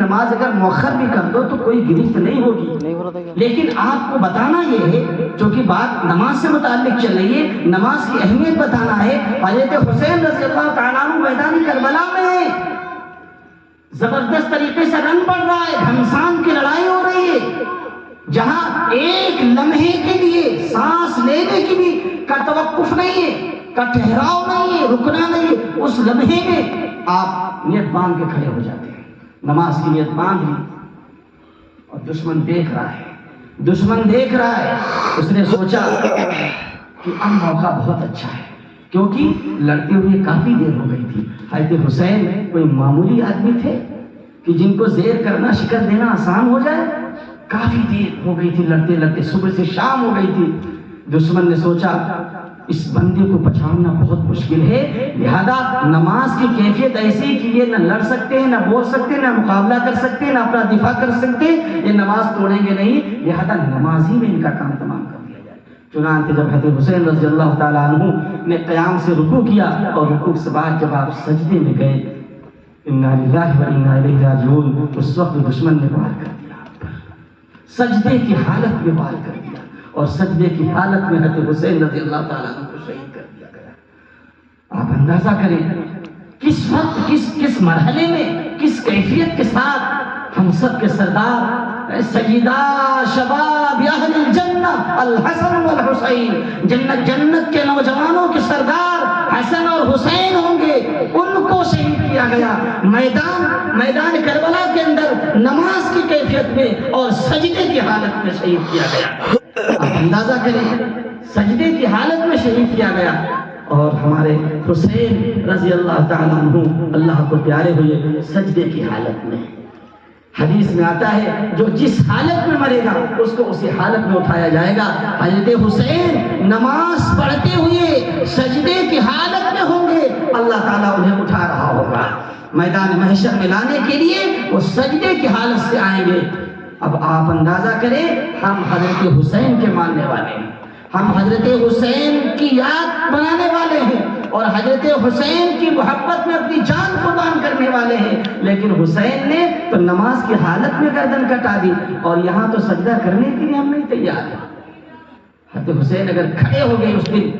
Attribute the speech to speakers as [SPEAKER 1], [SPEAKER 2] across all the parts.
[SPEAKER 1] نماز اگر مؤخر بھی کر دو تو کوئی گرفت نہیں ہوگی، لیکن آپ کو بتانا یہ ہے، جو کہ بات نماز سے متعلق چل رہی ہے، نماز کی اہمیت بتانا ہے۔ حضرت حسین رضی اللہ تعالیٰ عنہ میدان کربلا میں زبردست طریقے سے رن پڑ رہا ہے، گھمسان کی لڑائی ہو رہی ہے، جہاں ایک لمحے کے لیے سانس لینے کی بھی کا توقف نہیں ہے، کا ٹھہراؤ نہیں ہے، رکنا نہیں ہے، اس لمحے میں آپ نیت باندھ کے کھڑے ہو جاتے ہیں، نماز کی نیت باندھ لی، اور دشمن دیکھ رہا ہے، اس نے سوچا کہ اب موقع بہت اچھا ہے، کیونکہ لڑتے ہوئے کافی دیر ہو گئی تھی۔ حضرت حسین کوئی معمولی آدمی تھے کہ جن کو زیر کرنا، شکست دینا آسان ہو جائے؟ کافی دیر ہو گئی تھی لڑتے لڑتے، صبح سے شام ہو گئی تھی۔ دشمن نے سوچا اس بندے کو پہچاننا بہت مشکل ہے، لہذا نماز کی کیفیت ایسی کہ یہ نہ لڑ سکتے ہیں، نہ بول سکتے ہیں، نہ مقابلہ کر سکتے ہیں، نہ اپنا دفاع کر سکتے ہیں، یہ نماز توڑیں گے نہیں، لہذا نماز ہی میں ان کا کام تمام کر دیا جائے۔ چنانچہ جب حضرت حسین رضی اللہ تعالیٰ عنہ نے قیام سے رکوع کیا، اور رکوع سے بعد جب آپ سجدے میں گئے، انا للہ و انا الیہ راجعون، اس وقت دشمن نے وار کر دیا، سجدے کی حالت میں وار کر دیا، اور سجدے کی حالت میں حضرت حسین رضی اللہ تعالیٰ عنہ کو شہید کر دیا گیا۔ آپ اندازہ کریں کس وقت، کس مرحلے میں، کس کیفیت کے ساتھ ہم سب کے سردار سیدہ شباب اہل الجنہ الحسن والحسین، جنت کے نوجوانوں کے سردار حسن اور حسین ہوں گے، ان کو شہید کیا گیا میدان کربلا کے اندر، نماز کی کیفیت میں اور سجدے کی حالت میں شہید کیا گیا۔ آپ اندازہ کریں، سجدے کی حالت میں شہید کیا گیا، اور ہمارے حسین رضی اللہ تعالیٰ عنہ اللہ کو پیارے ہوئے سجدے کی حالت میں۔ حدیث میں آتا ہے جو جس حالت میں مرے گا اس کو اسی حالت میں اٹھایا جائے گا۔ حضرت حسین نماز پڑھتے ہوئے سجدے کی حالت میں ہوں گے، اللہ تعالیٰ انہیں اٹھا رہا ہوگا، میدان محشر میں لانے کے لیے وہ سجدے کی حالت سے آئیں گے۔ اب آپ اندازہ کریں، ہم حضرت حسین کے ماننے والے ہیں، ہم حضرت حسین کی یاد بنانے والے ہیں، اور حضرت حسین کی محبت میں اپنی جان قربان کرنے والے ہیں، لیکن حسین نے تو نماز کی حالت میں گردن کٹا دی، اور یہاں تو سجدہ کرنے کے لیے ہم نہیں تیار ہیں۔ حضرت حسین اگر کھڑے ہو گئے اس دن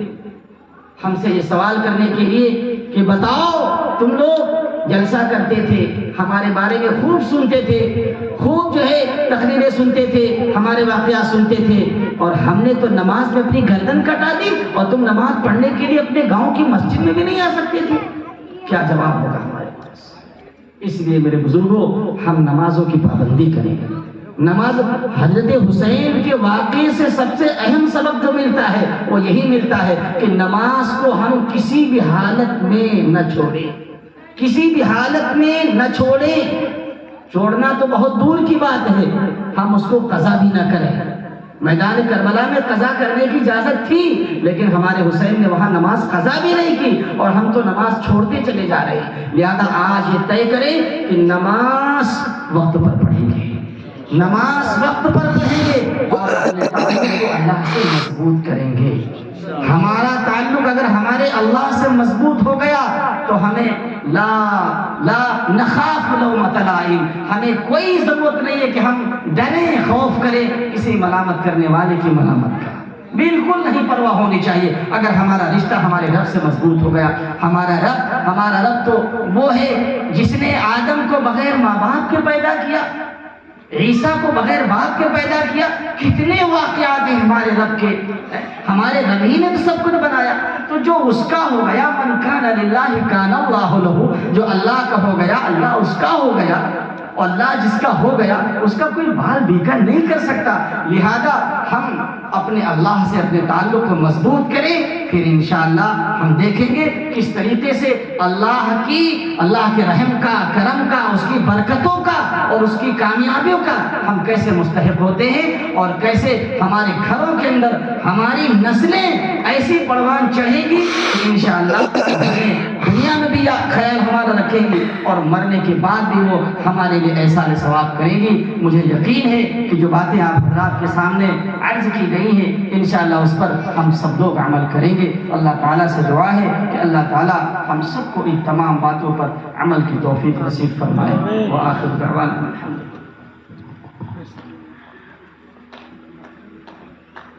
[SPEAKER 1] ہم سے یہ سوال کرنے کے لیے کہ بتاؤ تم لوگ جلسہ کرتے تھے، ہمارے بارے میں خوب سنتے تھے، خوب جو ہے تقریریں سنتے تھے، ہمارے واقعات سنتے تھے، اور ہم نے تو نماز میں اپنی گردن کٹا دی، اور تم نماز پڑھنے کے لیے اپنے گاؤں کی مسجد میں بھی نہیں آ سکتے تھے، کیا جواب ہوگا ہمارے پاس؟ اس لیے میرے بزرگوں، ہم نمازوں کی پابندی کریں گے۔ نماز حضرت حسین کے واقعے سے سب سے اہم سبق جو ملتا ہے وہ یہی ملتا ہے کہ نماز کو ہم کسی بھی حالت میں نہ چھوڑیں، کسی بھی حالت میں نہ چھوڑیں۔ چھوڑنا تو بہت دور کی بات ہے، ہم اس کو قضا بھی نہ کریں۔ میدان کربلا میں قضا کرنے کی اجازت تھی، لیکن ہمارے حسین نے وہاں نماز قضا بھی نہیں کی، اور ہم تو نماز چھوڑتے چلے جا رہے ہیں۔ لہذا آج یہ طے کریں کہ نماز وقت پر پڑھیں گے، نماز وقت پر پڑھیں گے، اور اپنے تعلق کو اللہ سے مضبوط کریں گے۔ ہمارا تعلق اگر ہمارے اللہ سے مضبوط ہو گیا تو ہمیں لا نخاف لومۃ لائم، ہمیں کوئی ضرورت نہیں ہے کہ ہم ڈریں، خوف کریں کسی ملامت کرنے والے کی ملامت کا، بالکل نہیں پرواہ ہونی چاہیے۔ اگر ہمارا رشتہ ہمارے رب سے مضبوط ہو گیا، ہمارا رب تو وہ ہے جس نے آدم کو بغیر ماں باپ کے پیدا کیا، عیسیٰ کو بغیر باپ کے پیدا کیا، کتنے واقعات ہیں ہمارے رب کے، ہمارے رب ہی نے تو سب کچھ بنایا۔ تو جو اس کا ہو گیا، من کان للہ کان اللہ لہ، جو اللہ کا ہو گیا اللہ اس کا ہو گیا، اور اللہ جس کا ہو گیا اس کا کوئی بال بیکن نہیں کر سکتا۔ لہذا ہم اپنے اللہ سے اپنے تعلق کو مضبوط کریں، پھر انشاءاللہ ہم دیکھیں گے کس طریقے سے اللہ کے رحم کا، کرم کا، اس کی برکتوں کا اور اس کی کامیابیوں کا ہم کیسے مستحق ہوتے ہیں، اور کیسے ہمارے گھروں کے اندر ہماری نسلیں ایسی پروان چڑھے گی کہ انشاءاللہ دنیا میں بھی خیال ہمارا رکھیں گی اور مرنے کے بعد بھی وہ ہمارے لیے احسان ثواب کریں گی۔ مجھے یقین ہے کہ جو باتیں آپ حضرات کے سامنے عرض کی گئی ہیں انشاءاللہ اس پر ہم سب لوگ عمل کریں گے۔ اللہ تعالیٰ سے دعا ہے کہ اللہ تعالیٰ ہم سب کو ان تمام باتوں پر عمل کی توفیق نصیب فرمائے۔ وآخر دعوانا الحمدللہ۔